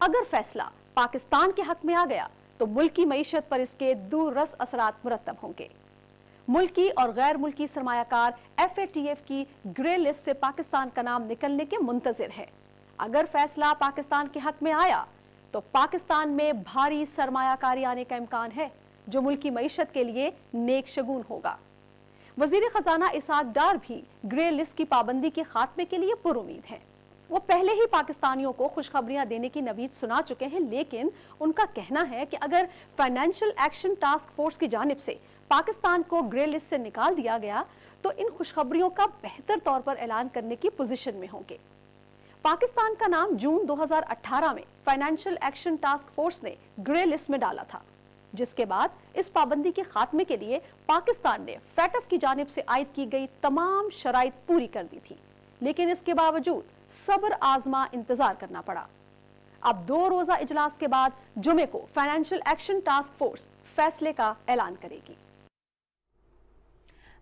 اگر فیصلہ پاکستان کے حق میں آ گیا تو ملکی معیشت پر اس کے دور رس اثرات مرتب ہوں گے۔ ملکی اور غیر ملکی سرمایہ کار FATF کی گرے لسٹ سے پاکستان کا نام نکلنے کے منتظر ہے۔ اگر فیصلہ پاکستان کے حق میں آیا تو پاکستان میں بھاری سرمایہ کاری آنے کا امکان ہے، جو ملکی معیشت کے لیے نیک شگون ہوگا۔ وزیر خزانہ اسحاق ڈار بھی گرے لسٹ کی پابندی کے خاتمے کے لیے پر امید ہیں۔ وہ پہلے ہی پاکستانیوں کو خوشخبریاں دینے کی نوید سنا چکے ہیں، لیکن ان کا کہنا ہے کہ اگر فائنینشیل ایکشن ٹاسک فورس کی جانب سے پاکستان کو گرے لسٹ سے نکال دیا گیا تو ان خوشخبریوں کا بہتر طور پر اعلان کرنے کی پوزیشن میں ہوں گے۔ پاکستان کا نام جون 2018 میں فائنینشیل ایکشن ٹاسک فورس نے گرے لسٹ میں ڈالا تھا۔ जिसके बाद इस पाबंदी के खात्मे के लिए पाकिस्तान ने फैटफ की जानिब से आयद की गई तमाम शराइत पूरी कर दी थी, लेकिन इसके बावजूद सब्र आजमा इंतजार करना पड़ा। अब 2 रोजा इजलास के बाद जुमे को फाइनेंशियल एक्शन टास्क फोर्स फैसले का ऐलान करेगी।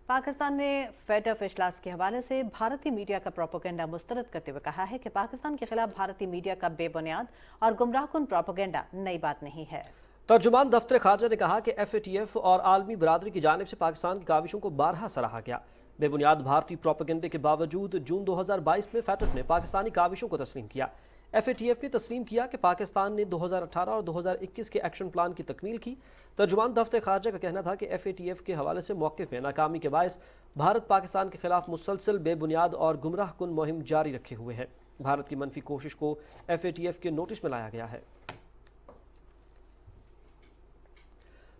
पाकिस्तान ने फेडफ इजलास के हवाले से भारतीय मीडिया का प्रोपेगेंडा मुस्तरद करते हुए कहा है कि पाकिस्तान के खिलाफ भारतीय मीडिया का बेबुनियाद और गुमराहकुन प्रोपेगेंडा नई बात नहीं है। तर्जुमान दफ्तर खारजा ने कहा कि FATF और आलमी बरादरी की जानिब से पाकिस्तान की काविशों को बारहा सराहा गया। बेबुनियाद भारतीय प्रोपेगेंडे के बावजूद जून 2022 में फैटफ ने पाकिस्तानी काविशों को तस्लीम किया। FATF ने तस्लीम किया कि पाकिस्तान ने 2018 और 2021 के एक्शन प्लान की तकमील की। तर्जुमान दफ्तर खारजा का कहना था कि FATF के हवाले से मौके में नाकामी के बायस भारत पाकिस्तान के खिलाफ मुसलसल बेबुनियाद और गुमराह कुन मुहिम जारी रखे हुए है। भारत की मनफी कोशिश को FATF के नोटिस में लाया गया है।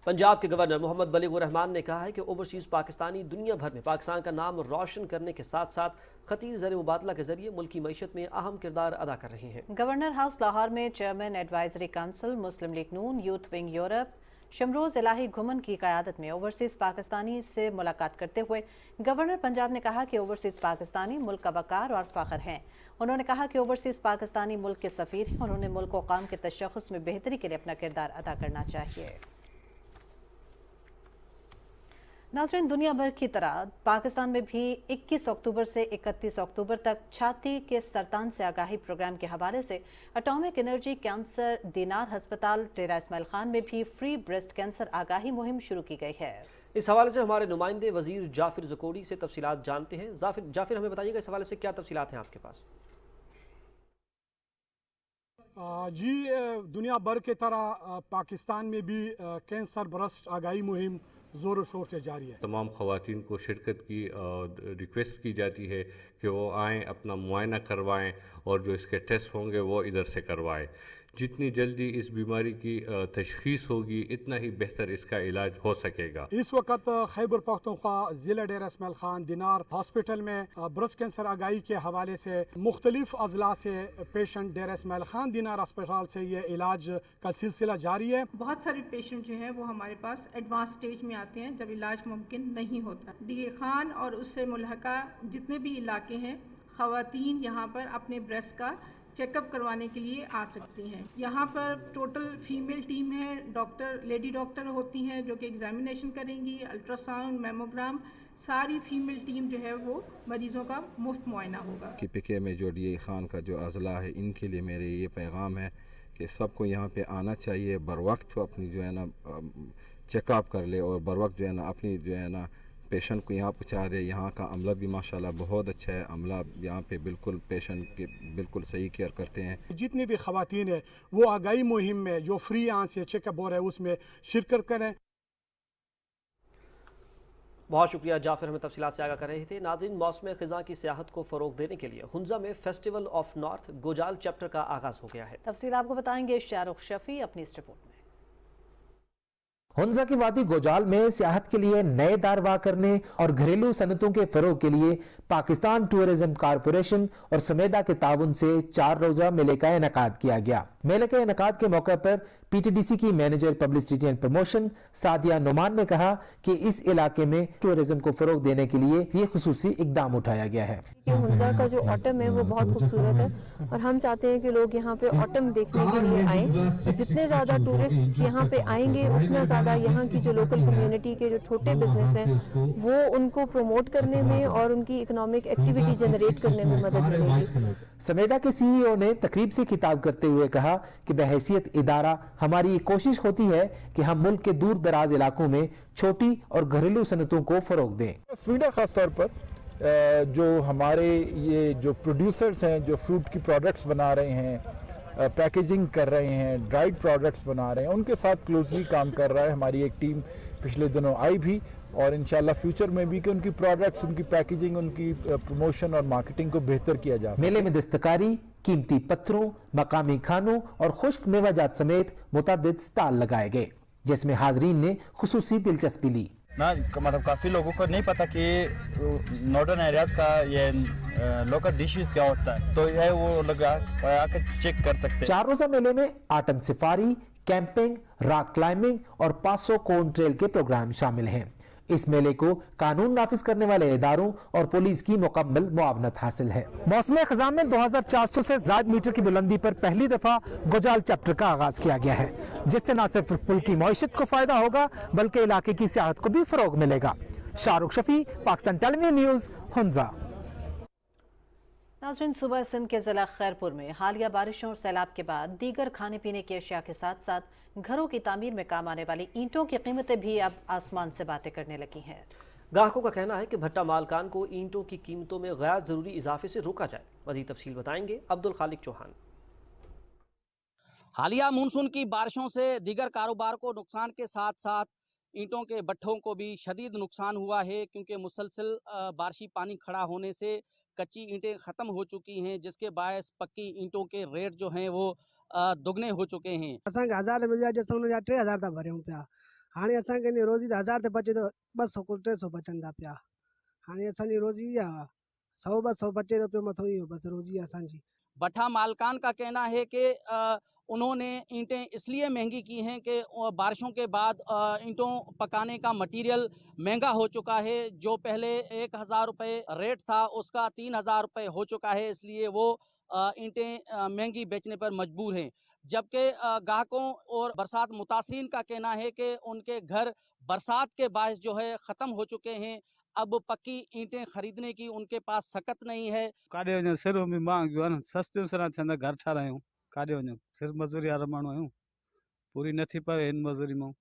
पंजाब के गवर्नर मोहम्मद बलीगुर रहमान ने कहा है कि ओवरसीज पाकिस्तानी दुनिया भर में पाकिस्तान का नाम रोशन करने के साथ साथ खतीर ज़र मुबादला के जरिए मुल्की मईशत में अहम किरदार अदा कर रही हैं। गवर्नर हाउस लाहौर में चेयरमैन एडवाइजरी काउंसिल मुस्लिम लीग नून यूथ विंग यूरोप शमरोज इलाही घुमन की क़यादत में ओवरसीज पाकिस्तानी से मुलाकात करते हुए गवर्नर पंजाब ने कहा कि ओवरसीज पाकिस्तानी मुल्क का वकार और फ़ख्र हैं। उन्होंने कहा कि ओवरसीज पाकिस्तानी मुल्क के सफ़ीर हैं और उन्हें मुल्क व कौम के तशख़्ख़ुस में बेहतरी के लिए अपना किरदार अदा करना चाहिए। नाज़रीन, दुनिया भर की तरह पाकिस्तान में भी 21 अक्टूबर से 31 अक्टूबर तक छाती के सरतान से आगाही प्रोग्राम के हवाले से एटॉमिक एनर्जी कैंसर दीनार हस्पताल डेरा इस्माइल खान में भी फ्री ब्रेस्ट कैंसर आगाही मुहिम शुरू की गई है। इस हवाले से हमारे नुमाइंदे वजीर जाफिर ज़कोड़ी से तफसीलात जानते हैं। जाफिर हमें बताइएगा इस हवाले से क्या तफसीलात हैं आपके पास? जी, दुनिया भर की तरह पाकिस्तान में भी कैंसर ब्रेस्ट आगाही मुहिम ज़ोर शोर से जारी है। तमाम ख़वातीन को शिरकत की रिक्वेस्ट की जाती है कि वो आएँ, अपना मुआयना करवाएं और जो इसके टेस्ट होंगे वो इधर से करवाएं। जितनी जल्दी इस बीमारी की तशख़ीस होगी इतना ही बेहतर इसका इलाज हो सकेगा। इस वक्त खैबर पख्तूनख्वा ज़िला डेरा इस्माइल खान दीनार हॉस्पिटल में ब्रेस्ट कैंसर आगाही के हवाले से मुख्तलिफ अजला से पेशेंट डेरा इस्माइल खान दीनार अस्पताल से ये इलाज का सिलसिला जारी है। बहुत सारे पेशेंट जो हैं वो हमारे पास एडवांस स्टेज में आते हैं जब इलाज मुमकिन नहीं होता। DA खान और उससे मुल्हका जितने भी इलाके हैं, ख़वातीन यहाँ पर अपने ब्रेस्ट का चेकअप करवाने के लिए आ सकती हैं। यहाँ पर टोटल फीमेल टीम है, डॉक्टर लेडी डॉक्टर होती हैं जो कि एग्जामिनेशन करेंगी, अल्ट्रासाउंड, मेमोग्राम, सारी फीमेल टीम जो है वो मरीज़ों का मुफ्त मुआयना होगा। PK में जो DA खान का जो अज़ला है, इनके लिए मेरे ये पैगाम है कि सबको यहाँ पे आना चाहिए, बर वक्त अपनी जो है ना चेकअप कर ले और बर वक्त जो है ना अपनी जो है ना पेशेंट को यहाँ पहुँचा दे। यहाँ का अमला भी माशाल्लाह बहुत अच्छा है, अमला यहाँ पे बिल्कुल पेशेंट की बिल्कुल सही केयर करते हैं। जितनी भी ख़वातीन है वो आगाही मुहिम में जो फ्री यहाँ से चेकअप हो रहा है उसमें शिरकत करें। बहुत शुक्रिया जाफिर, हमें तफसीलात से आगाह कर रहे थे। नाज़रीन, मौसम ख़िज़ा की सियाहत को फ़रोग देने के लिए हुंजा में फेस्टिवल ऑफ नॉर्थ गोजाल चैप्टर का आगाज़ हो गया है। तफसील आपको बताएंगे शाहरुख शफी अपनी इस रिपोर्ट में। हुंजा की वादी गोजाल में सियाहत के लिए नए दार वाह करने और घरेलू सनतों के फरोग के लिए पाकिस्तान टूरिज्म कारपोरेशन और समेदा के ताउन से 4 रोजा मेले का इनेकाद किया गया। मेले के इनेकाद के मौके पर PTDC की manager publicity and promotion Sadia Nauman ने कहा कि इस इलाके में टूरिज्म को फरोग देने के लिए ये खुसूसी इकदाम उठाया गया है। हुंजा का जो ऑटम है वो बहुत खूबसूरत है और हम चाहते हैं कि लोग यहाँ पे ऑटम देखने के लिए आएं। जितने ज़्यादा टूरिस्ट यहाँ पे आएंगे उतना ज़्यादा यहाँ की जो लोकल कम्युनिटी के जो छोटे बिजनेस हैं वो उनको प्रमोट करने में और उनकी इकोनॉमिक एक्टिविटी जनरेट करने में मदद मिलेगी। समेदा के CEO ने तकरीब से खिताब करते हुए कहा कि बहैसियत इदारा हमारी ये कोशिश होती है कि हम मुल्क के दूर दराज इलाकों में छोटी और घरेलू सनतों को फरोग दें। स्वीडा खास तौर पर जो हमारे ये जो प्रोड्यूसर्स हैं जो फ्रूट की प्रोडक्ट्स बना रहे हैं, पैकेजिंग कर रहे हैं, ड्राइड प्रोडक्ट्स बना रहे हैं, उनके साथ क्लोजली काम कर रहा है हमारी एक टीम। पिछले दिनों आई भी और इंशाल्लाह फ्यूचर में भी कि उनकी प्रोडक्ट्स, उनकी पैकेजिंग, उनकी प्रमोशन और मार्केटिंग को बेहतर किया जा सके। मेले में दस्तकारी, कीमती पत्थरों, मकामी खानों और खुश्क मेवाजात समेत मुतअद्दिद स्टॉल लगाए गए जिसमें हाजरीन ने खुसूसी दिलचस्पी ली। मतलब काफ़ी लोगों को नहीं पता कि नॉर्दर्न एरियाज का ये लोकल डिशेस क्या होता है, तो ये वो लोग आकर चेक कर सकते हैं। 4 रोजा मेले में autumn safari, camping, rock climbing और 500 कोन ट्रेल के प्रोग्राम शामिल हैं। इस मेले को कानून नाफिज करने वाले इदारों और पुलिस की मुकम्मल मुआवनत हासिल है। मौसम खज़ां में 2400 से ज़ायद मीटर की बुलंदी पर पहली दफ़ा गुजाल चैप्टर का आगाज़ किया गया है, जिससे न सिर्फ पुल की मईशत को फ़ायदा होगा बल्कि इलाके की सियाहत को भी फ़रोग मिलेगा। Shahrukh Shafi, Pakistan television news, Hunza. नाज़रीन, सुबह सिंध के ज़िला खैरपुर में हालिया बारिशों और सैलाब के बाद दीगर खाने पीने की अशिया के साथ साथ घरों की तामीर में काम आने वाली ईंटों की कीमतें भी अब आसमान से बातें करने लगी हैं। ग्राहकों का कहना है कि भट्टा मालकान को ईंटों की कीमतों में गैर जरूरी इजाफे से रोका जाए। मजीद तफसील बताएंगे अब्दुल खालिक चौहान। हालिया मानसून की बारिशों से दीगर कारोबार को नुकसान के साथ साथ ईंटों के भट्ठों को भी शदीद नुकसान हुआ है, क्योंकि मुसलसल बारिशी पानी खड़ा होने से कच्ची ईंटें ख़त्म हो चुकी हैं, जिसके बायस पक्की ईंटों के रेट जो हैं वो दुगने हो चुके हैं। असांखे 1000 मिल जाए जैसे 3000 था भरियूं पिया। हाणे असांखे रोज़ी 1000 ते बचे तो 200 को 300 बचनि था पिया। हाणे असांजी रोज़ी इहा 100-200 बचे तो पियो मथो इहो बस रोज़ी असांजी। भट्ठा मालकान का कहना है कि उन्होंने ईंटें इसलिए महंगी की हैं कि बारिशों के बाद ईंटों पकाने का मटेरियल महंगा हो चुका है। जो पहले 1000 रुपये रेट था उसका 3000 रुपये हो चुका है, इसलिए वो ईंटें महंगी बेचने पर मजबूर हैं। जबकि ग्राहकों और बरसात मुतासिरीन का कहना है कि उनके घर बरसात के बायस जो है ख़त्म हो चुके हैं। अब पक्की ईंटें खरीदने की उनके पास सकत नहीं है। काॾे वञो सिरो में महांगियूं आहिनि, सस्तियूं सिरा थियनि घर ठारायूं, काॾे वञो सिर मज़ूरी वारा माण्हू आहियूं, पूरी नथी पवे हिन मज़ूरी मां।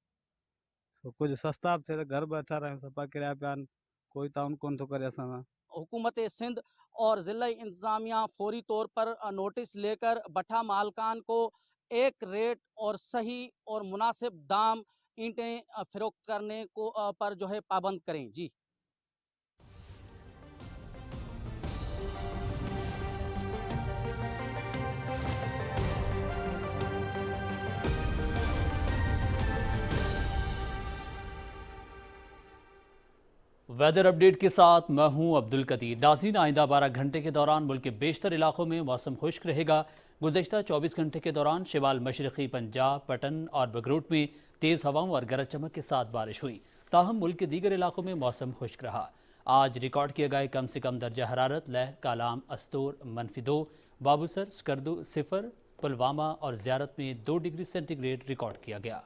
कुछ सस्ता थे तो घर बैठा रहे सपा किराया पिया आहिनि, कोई ताउन कोन थो करे असां सां। हुकूमत सिंध और ज़िला इंतज़ामिया फौरी तौर पर नोटिस लेकर भट्ठा मालकान को एक रेट और सही और मुनासिब दाम ईंटें फरोख्त करने को पर जो है पाबंद करें। जी वेदर अपडेट के साथ मैं हूं अब्दुल कदीर। नाज़रीन, आइंदा 12 घंटे के दौरान मुल्क के बेशतर इलाकों में मौसम खुश्क रहेगा। गुज़श्ता 24 घंटे के दौरान शिमाल मशरक़ी पंजाब, पटन और बगरूट में तेज़ हवाओं और गरज चमक के साथ बारिश हुई। ताहम मुल्क के दीगर इलाकों में मौसम खुश्क रहा। आज रिकॉर्ड किए गए कम से कम दर्जा हरारत लह, कालाम, अस्तोर -2, बाबूसर, स्कर्दू 0, पुलवामा और ज़ियारत में 2 डिग्री सेंटीग्रेड रिकॉर्ड किया गया।